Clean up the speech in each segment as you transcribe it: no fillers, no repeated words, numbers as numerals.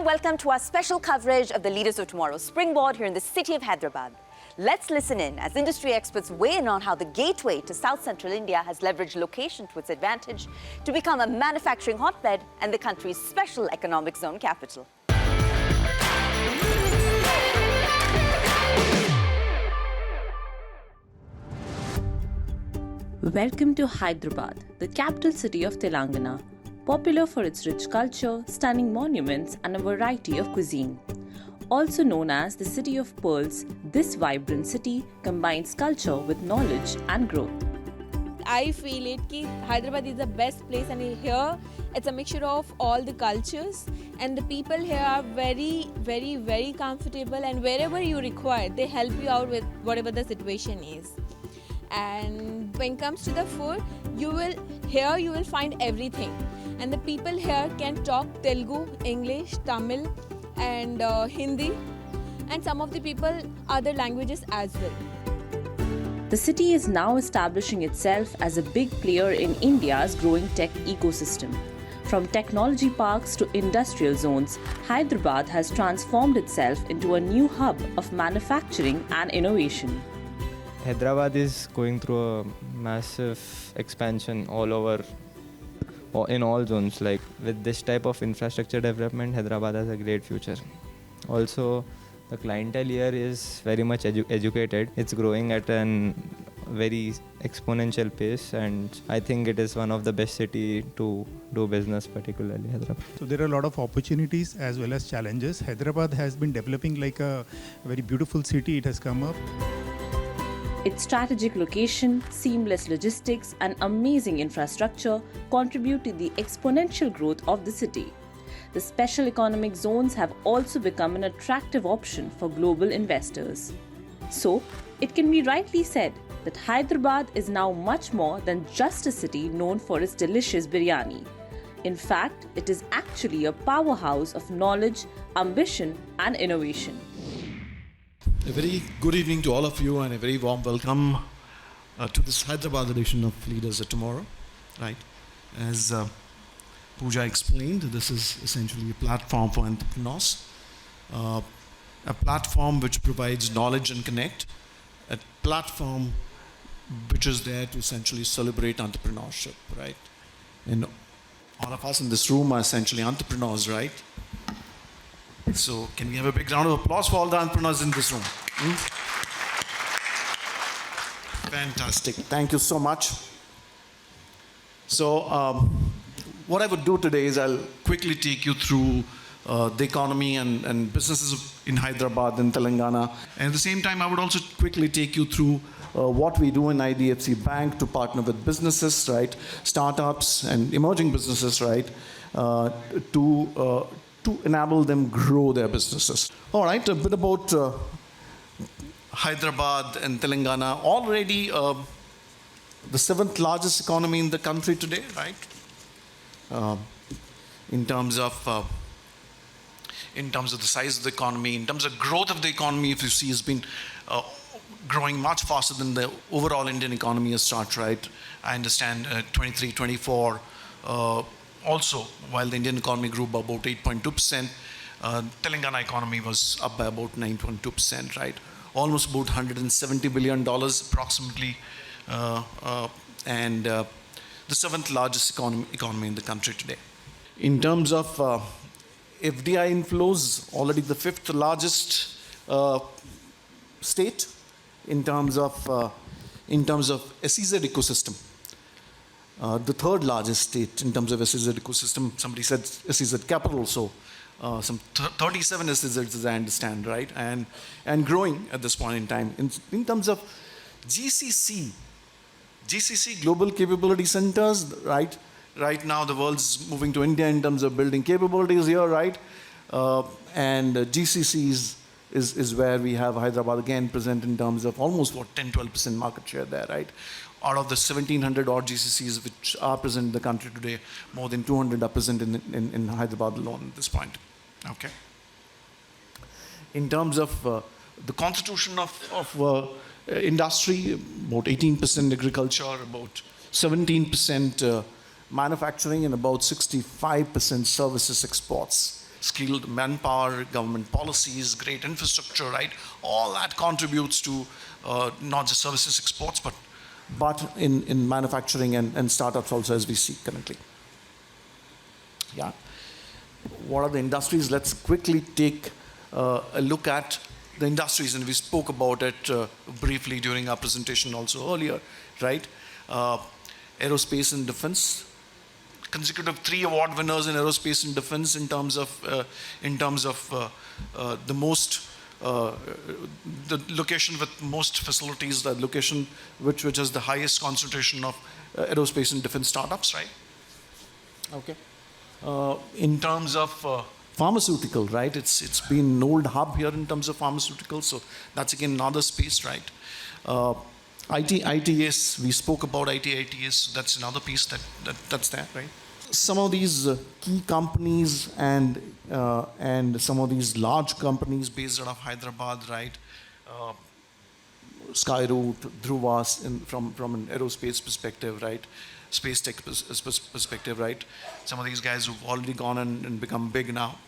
warm welcome to our special coverage of the Leaders of Tomorrow Springboard here in the city of Hyderabad. Let's listen in as industry experts weigh in on how the gateway to South Central India has leveraged location to its advantage to become a manufacturing hotbed and the country's special economic zone capital. Welcome to Hyderabad, the capital city of Telangana, popular for its rich culture, stunning monuments, and a variety of cuisine. Also known as the City of Pearls, this vibrant city combines culture with knowledge and growth. I feel it that Hyderabad is the best place, and here it's a mixture of all the cultures, and the people here are very comfortable, and wherever you require, they help you out with whatever the situation is. And when it comes to the food, you will find everything, and the people here can talk Telugu, English, Tamil and Hindi, and some of the people other languages as well. The city is now establishing itself as a big player in India's growing tech ecosystem. From technology parks to industrial zones, Hyderabad has transformed itself into a new hub of manufacturing and innovation. Hyderabad is going through a massive expansion all over, in all zones. Like with this type of infrastructure development, Hyderabad has a great future. Also, the clientele here is very much educated. It's growing at a very exponential pace, and I think it is one of the best city to do business, particularly Hyderabad. So there are a lot of opportunities as well as challenges. Hyderabad has been developing like a very beautiful city. It has come up. Its strategic location, seamless logistics, and amazing infrastructure contribute to the exponential growth of the city. The special economic zones have also become an attractive option for global investors. So, it can be rightly said that Hyderabad is now much more than just a city known for its delicious biryani. In fact, it is actually a powerhouse of knowledge, ambition, and innovation. A very good evening to all of you, and a very warm welcome to this Hyderabad edition of Leaders of Tomorrow. Right, as Pooja explained, this is essentially a platform for entrepreneurs, a platform which provides knowledge and connect, a platform which is there to essentially celebrate entrepreneurship. Right, and all of us in this room are essentially entrepreneurs, right? So, can we have a big round of applause for all the entrepreneurs in this room? Fantastic. Thank you so much. So, what I would do today is I'll quickly take you through the economy and businesses in Hyderabad and Telangana. And at the same time, I would also quickly take you through what we do in IDFC Bank to partner with businesses, right? Startups and emerging businesses, right? To enable them grow their businesses. All right, a bit about Hyderabad and Telangana. Already the 7th largest economy in the country today, right? In terms of the size of the economy, in terms of growth of the economy, if you see, has been growing much faster than the overall Indian economy as such, right? I understand 23, 24. Also, while the Indian economy grew by about 8.2%, Telangana economy was up by about 9.2%, right? Almost about $170 billion approximately, and the 7th largest economy in the country today. In terms of FDI inflows, already the 5th largest state in terms of SEZ ecosystem. The 3rd largest state in terms of SEZ ecosystem. Somebody said SEZ capital, so some 37 SEZs, as I understand, right? And growing at this point in time. In terms of GCC, Global Capability Centers, right? Right now, the world's moving to India in terms of building capabilities here, right? And GCC is where we have Hyderabad again present in terms of almost 10-12% market share there, right? Out of the 1,700 odd GCCs which are present in the country today, more than 200 are present in Hyderabad alone at this point. Okay. In terms of the constitution of industry, about 18% agriculture, about 17% manufacturing, and about 65% services exports. skilled manpower, government policies, great infrastructure, right? All that contributes to not just services exports, but in manufacturing and startups also, as we see currently. Yeah. What are the industries? Let's quickly take a look at the industries, and we spoke about it briefly during our presentation also earlier, right? Aerospace and defense, consecutive 3 award winners in aerospace and defense in terms of the most the location with most facilities, the location which has the highest concentration of aerospace and defense startups, right? Okay. In terms of pharmaceutical, right? It's been an old hub here in terms of pharmaceuticals, so that's again another space, right? ITS, we spoke about ITS, that's another piece that's there, right? Some of these key companies and some of these large companies based out of Hyderabad, right? Skyroot, Dhruvas, from an aerospace perspective, right? Space tech perspective, right? Some of these guys who've already gone and become big now.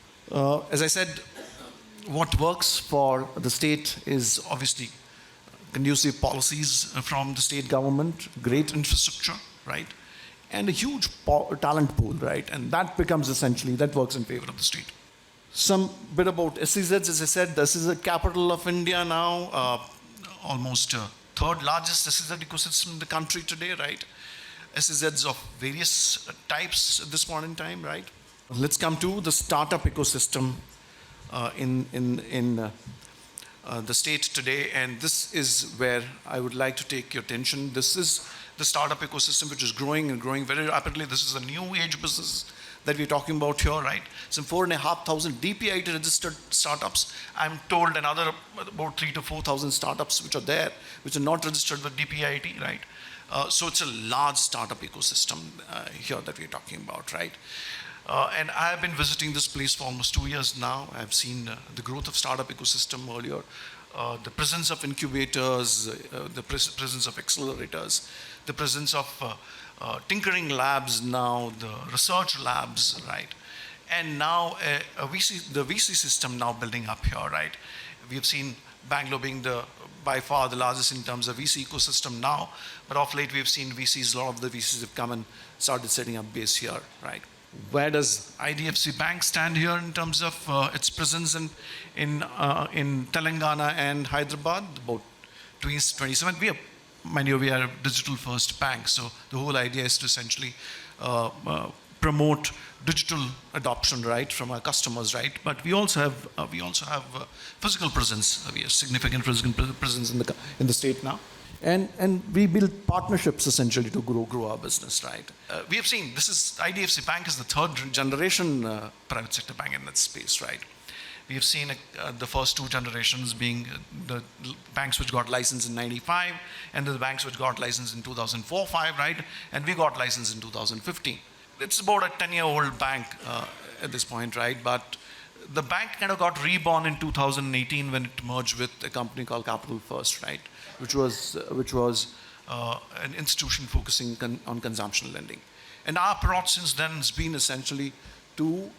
As I said, what works for the state is obviously conducive policies from the state government, great infrastructure, right? And a huge talent pool, right? And that becomes essentially, that works in favor of the state. Some bit about SEZs, as I said, this is the capital of India now, almost third largest SEZ ecosystem in the country today, right? SEZs of various types at this point in time, right? Let's come to the startup ecosystem in the state today, and this is where I would like to take your attention. This is the startup ecosystem, which is growing and growing very rapidly. This is a new age business that we're talking about here, right? Some 4,500 DPIT registered startups. I'm told another about 3,000 to 4,000 startups which are there, which are not registered with DPIT, right? So it's a large startup ecosystem here that we're talking about, right? And I've been visiting this place for almost 2 years now. I've seen the growth of startup ecosystem earlier, the presence of incubators, the presence of accelerators, the presence of tinkering labs now, the research labs, right? And now the VC system now building up here, right? We've seen Bangalore being by far the largest in terms of VC ecosystem now, but of late we've seen VCs, a lot of the VCs have come and started setting up base here, right? Where does IDFC Bank stand here in terms of its presence in Telangana and Hyderabad? About 27. Mind you, we are a digital first bank, so the whole idea is to essentially promote digital adoption, right, from our customers, right? But we also have physical presence. We have significant physical presence in the state now. And we build partnerships essentially to grow our business, right? We have seen IDFC Bank is the third generation private sector bank in that space, right? We have seen the first 2 generations being the banks which got licensed in 95 and the banks which got licensed in 2004-05, right? And we got licensed in 2015. It's about a 10-year-old bank at this point, right? But the bank kind of got reborn in 2018 when it merged with a company called Capital First, right? Which was an institution focusing on consumption lending. And our approach since then has been essentially to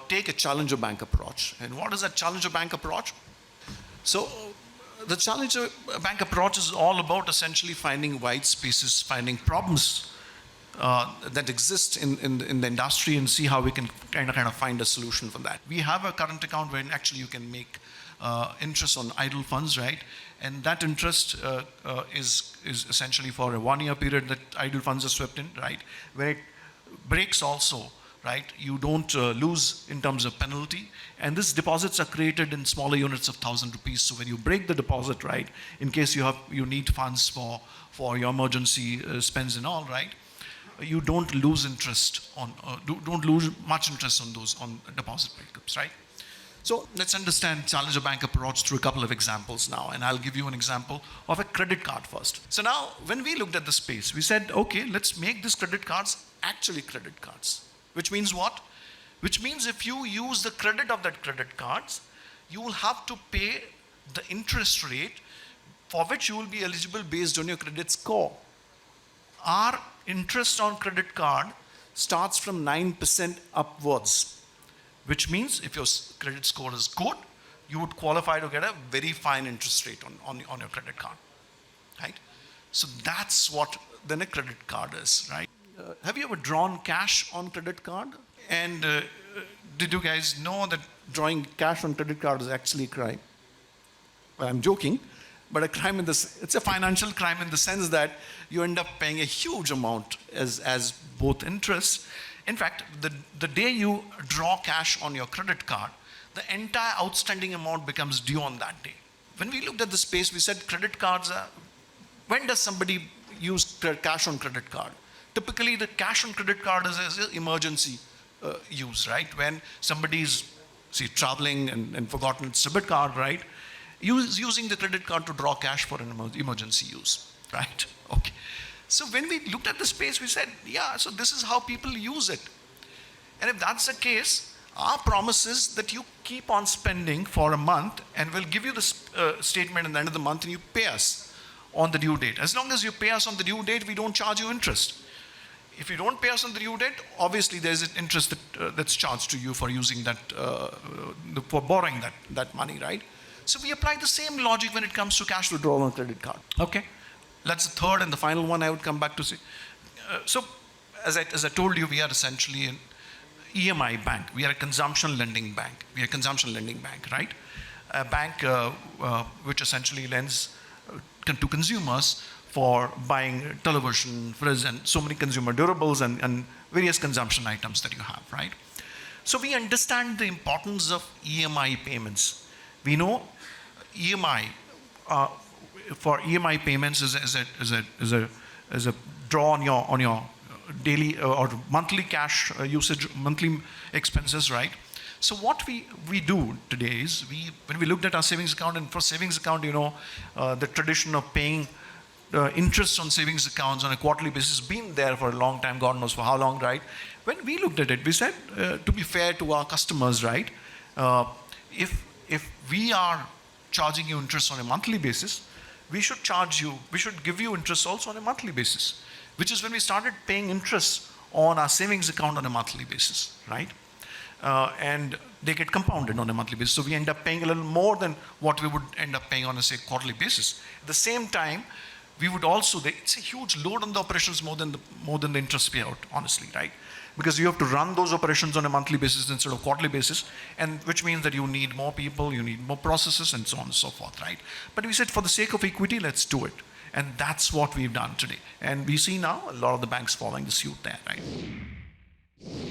take a challenger bank approach. And what is that challenger bank approach? So the challenger bank approach is all about essentially finding white spaces, finding problems that exist in the industry and see how we can kind of find a solution for that. We have a current account where actually you can make interest on idle funds, right? And that interest is essentially for a 1-year period that idle funds are swept in, right? When it breaks also, right, you don't lose in terms of penalty. And these deposits are created in smaller units of 1,000 rupees. So when you break the deposit, right, in case you need funds for your emergency spends and all, right, you don't lose interest on don't lose much interest on deposit breakups, right? So let's understand challenger bank approach through a couple of examples now, and I'll give you an example of a credit card first. So now, when we looked at the space, we said, okay, let's make these credit cards actually credit cards. Which means what? Which means if you use the credit of that credit cards, you will have to pay the interest rate for which you will be eligible based on your credit score. Our interest on credit card starts from 9% upwards. which means if your credit score is good, you would qualify to get a very fine interest rate on your credit card, right? So that's what then a credit card is, right? Have you ever drawn cash on credit card? And did you guys know that drawing cash on credit card is actually a crime? Well, I'm joking, but a crime it's a financial crime in the sense that you end up paying a huge amount as both interest. In fact, the day you draw cash on your credit card, the entire outstanding amount becomes due on that day. When we looked at the space, we said credit cards when does somebody use cash on credit card? Typically, the cash on credit card is an emergency use, right? When somebody's, traveling and forgotten its debit card, right? Using the credit card to draw cash for an emergency use, right? Okay. So when we looked at the space, we said, yeah, so this is how people use it. And if that's the case, our promise is that you keep on spending for a month and we'll give you the statement at the end of the month and you pay us on the due date. As long as you pay us on the due date, we don't charge you interest. If you don't pay us on the due date, obviously there's an interest that's charged to you for using that, for borrowing that money, right? So we apply the same logic when it comes to cash withdrawal on credit card. Okay, that's the third and the final one I would come back to say. So as I told you, we are essentially an EMI bank. We are a consumption lending bank. We are a consumption lending bank, right? A bank which essentially lends to consumers for buying television, fridge, and so many consumer durables and various consumption items that you have, right? So we understand the importance of EMI payments. We know EMI for EMI payments is a draw on your daily or monthly cash usage, monthly expenses, right? So what we do today is when we looked at our savings account, and for savings account, the tradition of paying interest on savings accounts on a quarterly basis has been there for a long time, God knows for how long, right? When we looked at it, we said, to be fair to our customers, right? If we are charging you interest on a monthly basis, we should give you interest also on a monthly basis, which is when we started paying interest on our savings account on a monthly basis, right? And they get compounded on a monthly basis. So we end up paying a little more than what we would end up paying on a, say, quarterly basis. At the same time, we would also, it's a huge load on the operations more than the interest payout, honestly, right? Because you have to run those operations on a monthly basis instead of quarterly basis, and which means that you need more people, you need more processes, and so on and so forth, right? But we said, for the sake of equity, let's do it. And that's what we've done today. And we see now a lot of the banks following the suit there, right?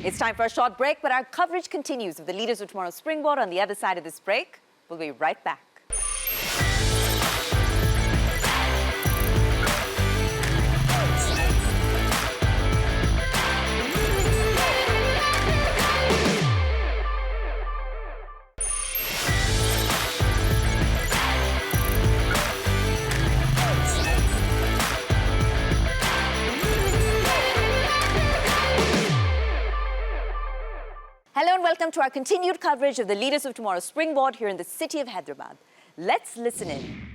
It's time for a short break, but our coverage continues of the Leaders of Tomorrow Springboard on the other side of this break. We'll be right back. Hello and welcome to our continued coverage of the Leaders of Tomorrow Springboard here in the city of Hyderabad. Let's listen in.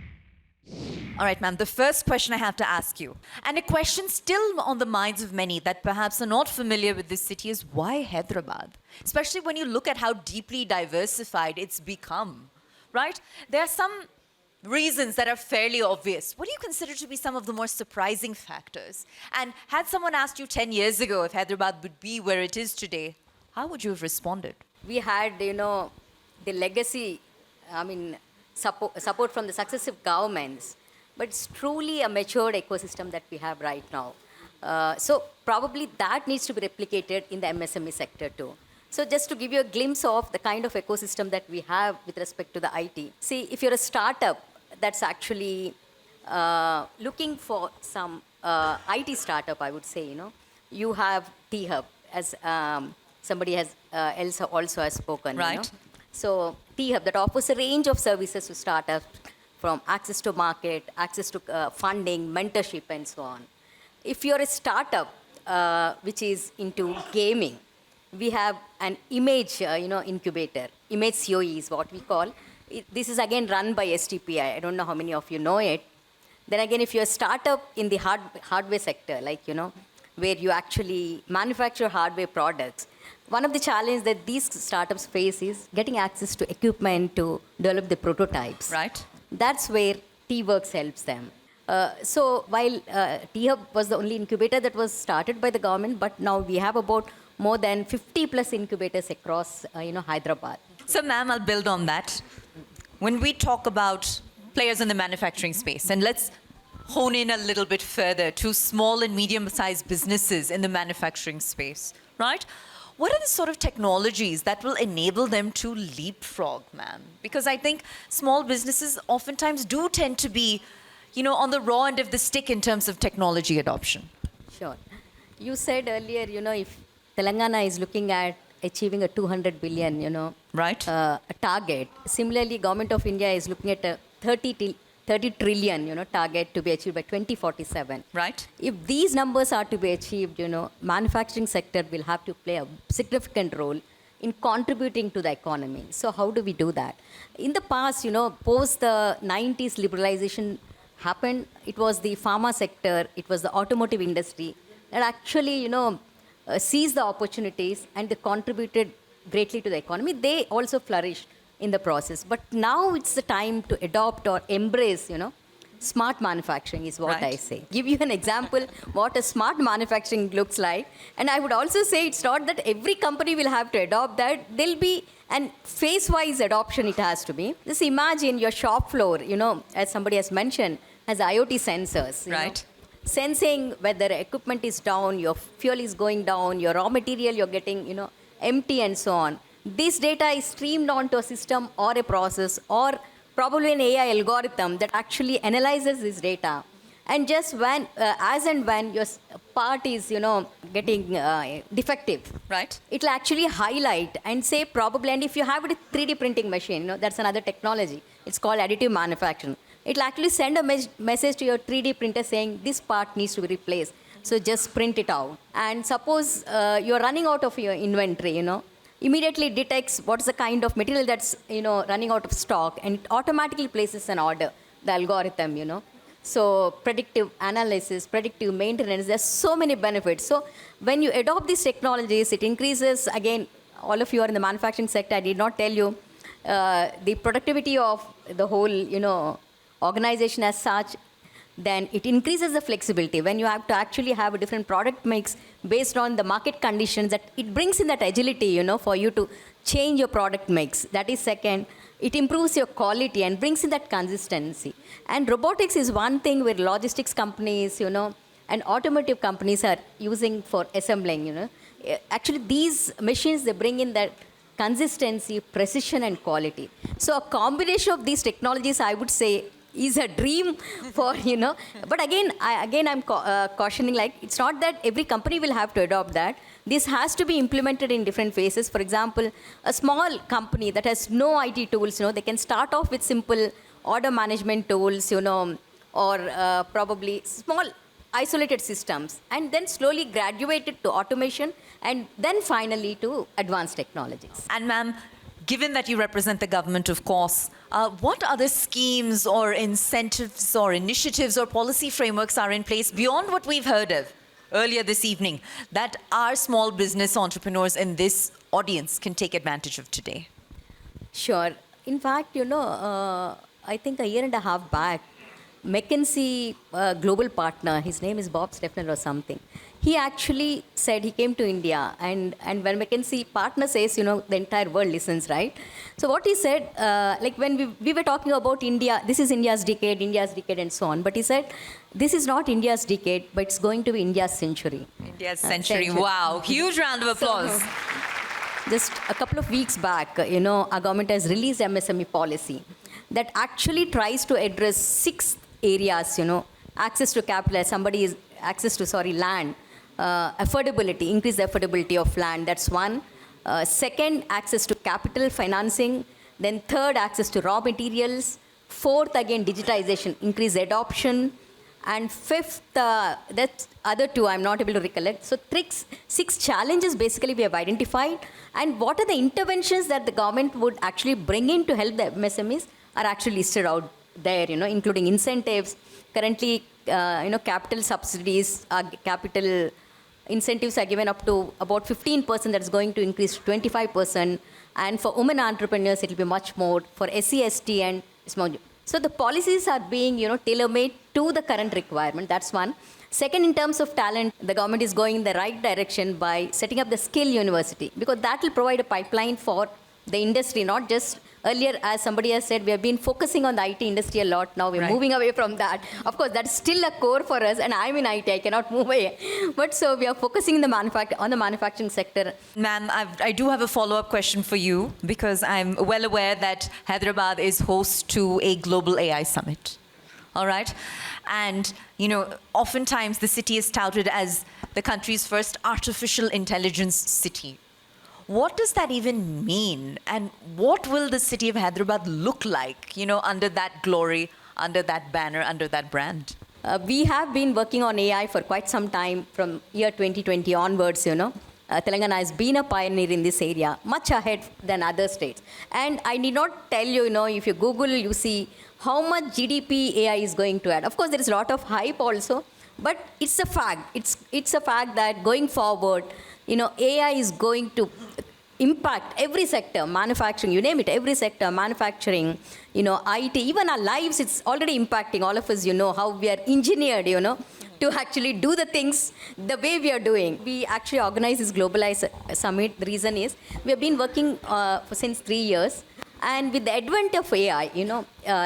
All right, ma'am, the first question I have to ask you, and a question still on the minds of many that perhaps are not familiar with this city, is why Hyderabad? Especially when you look at how deeply diversified it's become, right? There are some reasons that are fairly obvious. What do you consider to be some of the more surprising factors? And had someone asked you 10 years ago if Hyderabad would be where it is today, how would you have responded? We had, the legacy, support from the successive governments, but it's truly a matured ecosystem that we have right now. So probably that needs to be replicated in the MSME sector too. So just to give you a glimpse of the kind of ecosystem that we have with respect to the IT. See, if you're a startup that's actually looking for some IT startup, I would say, you have T-Hub, as somebody else also has spoken. Right. So T-Hub that offers a range of services to startups, from access to market, access to funding, mentorship, and so on. If you're a startup which is into gaming, we have an image, incubator. Image COE is what we call. This is again run by STPI. I don't know how many of you know it. Then again, if you're a startup in the hardware sector, like, where you actually manufacture hardware products, one of the challenges that these startups face is getting access to equipment to develop the prototypes. Right. That's where T-Works helps them. So while T-Hub was the only incubator that was started by the government, but now we have about more than 50 plus incubators across, Hyderabad. So, ma'am, I'll build on that. When we talk about players in the manufacturing space, and let's hone in a little bit further to small and medium-sized businesses in the manufacturing space, right? What are the sort of technologies that will enable them to leapfrog, ma'am? Because I think small businesses oftentimes do tend to be, on the raw end of the stick in terms of technology adoption. Sure. You said earlier, if Telangana is looking at achieving a 200 billion, Right. A target. Similarly, Government of India is looking at a 30 trillion, target to be achieved by 2047. Right. If these numbers are to be achieved, manufacturing sector will have to play a significant role in contributing to the economy. So how do we do that? In the past, post the 90s liberalization happened, it was the pharma sector, it was the automotive industry that actually, seized the opportunities and they contributed greatly to the economy. They also flourished in the process. But now it's the time to adopt or embrace, smart manufacturing is what Right. I say. Give you an example what a smart manufacturing looks like. And I would also say it's not that every company will have to adopt that. There'll be an phase-wise adoption it has to be. Just imagine your shop floor, as somebody has mentioned, has IoT sensors. Right. Sensing whether equipment is down, your fuel is going down, your raw material you're getting, empty and so on. This data is streamed onto a system or a process or probably an AI algorithm that actually analyzes this data. And just when, as and when your part is, getting defective, Right. it'll actually highlight and say probably, and if you have a 3D printing machine, that's another technology. It's called additive manufacturing. It'll actually send a message to your 3D printer saying this part needs to be replaced. So just print it out. And suppose you're running out of your inventory, immediately detects what's the kind of material that's, running out of stock and it automatically places an order, the algorithm, So predictive analysis, predictive maintenance, there's so many benefits. So when you adopt these technologies, it increases, again, all of you are in the manufacturing sector, I did not tell you, the productivity of the whole, organization as such, then it increases the flexibility. When you have to actually have a different product mix based on the market conditions, that it brings in that agility, for you to change your product mix. That is second. It improves your quality and brings in that consistency. And robotics is one thing where logistics companies, and automotive companies are using for assembling, Actually, these machines, they bring in that consistency, precision, and quality. So a combination of these technologies, I would say, is a dream for, But again, I'm cautioning, like, it's not that every company will have to adopt that. This has to be implemented in different phases. For example, a small company that has no IT tools, they can start off with simple order management tools, or probably small isolated systems, and then slowly graduate it to automation, and then finally to advanced technologies. And ma'am, given that you represent the government, of course, what other schemes or incentives or initiatives or policy frameworks are in place beyond what we've heard of earlier this evening that our small business entrepreneurs in this audience can take advantage of today? Sure. In fact, I think a year and a half back, McKinsey global partner, his name is Bob Stefner or something, he actually said he came to India, and when McKinsey partner says, the entire world listens, right? So what he said, like when we were talking about India, this is India's decade and so on, but he said, this is not India's decade, but it's going to be India's century. India's century. Wow. Huge round of applause. So, just a couple of weeks back, our government has released MSME policy that actually tries to address 6 areas, access to capital, land, affordability, increase the affordability of land, that's one. Second, access to capital financing. Then third, access to raw materials. Fourth, again, digitization, increase adoption. And fifth, that's other 2 I'm not able to recollect. So 6 challenges basically we have identified. And what are the interventions that the government would actually bring in to help the MSMEs are actually listed out there, including incentives. Currently, capital subsidies, capital incentives are given up to about 15%, that's going to increase to 25%. And for women entrepreneurs, it will be much more. For SC, ST and small. So the policies are being, tailor-made to the current requirement. That's one. Second, in terms of talent, the government is going in the right direction by setting up the skill university, because that will provide a pipeline for the industry, not just earlier, as somebody has said, we have been focusing on the IT industry a lot. Now we're moving away from that. Of course, that's still a core for us, and I'm in IT, I cannot move away. But so we are focusing on the manufacturing sector. Ma'am, I do have a follow-up question for you, because I'm well aware that Hyderabad is host to a global AI summit. All right? And, oftentimes the city is touted as the country's first artificial intelligence city. What does that even mean? And what will the city of Hyderabad look like, under that glory, under that banner, under that brand? We have been working on AI for quite some time, from year 2020 onwards, Telangana has been a pioneer in this area, much ahead than other states. And I need not tell you, if you Google, you see how much GDP AI is going to add. Of course, there is a lot of hype also, but it's a fact. It's a fact that going forward, AI is going to impact every sector, manufacturing, you name it, every sector, manufacturing, IT, even our lives, it's already impacting all of us, how we are engineered, to actually do the things the way we are doing. We actually organize this Globalize Summit. The reason is we have been working since 3 years, and with the advent of AI,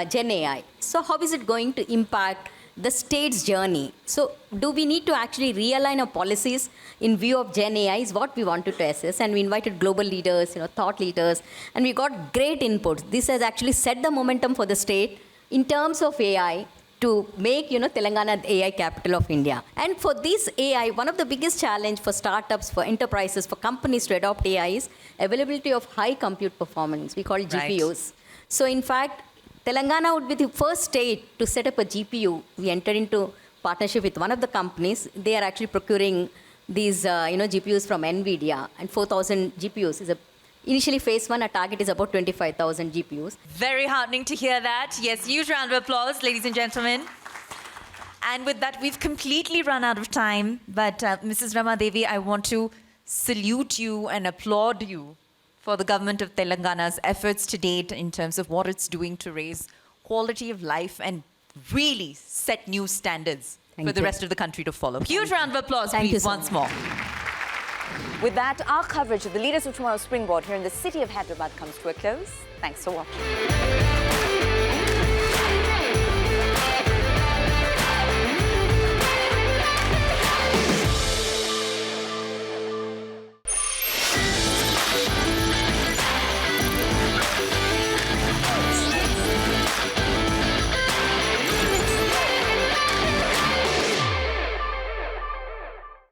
Gen AI, so how is it going to impact the state's journey? So do we need to actually realign our policies in view of Gen AI is what we wanted to assess, and we invited global leaders, thought leaders, and we got great inputs. This has actually set the momentum for the state in terms of AI to make, Telangana the AI capital of India. And for this AI, one of the biggest challenge for startups, for enterprises, for companies to adopt AI is availability of high compute performance. We call it GPUs. So in fact, Telangana would be the first state to set up a GPU. We entered into partnership with one of the companies. They are actually procuring these, GPUs from NVIDIA, and 4,000 GPUs is initially phase 1, our target is about 25,000 GPUs. Very heartening to hear that. Yes, huge round of applause, ladies and gentlemen. And with that, we've completely run out of time. But Mrs. Rama Devi, I want to salute you and applaud you for the Government of Telangana's efforts to date in terms of what it's doing to raise quality of life and really set new standards for the rest of the country to follow. Huge round of applause, please, once more. With that, our coverage of the Leaders of Tomorrow Springboard here in the city of Hyderabad comes to a close. Thanks for watching.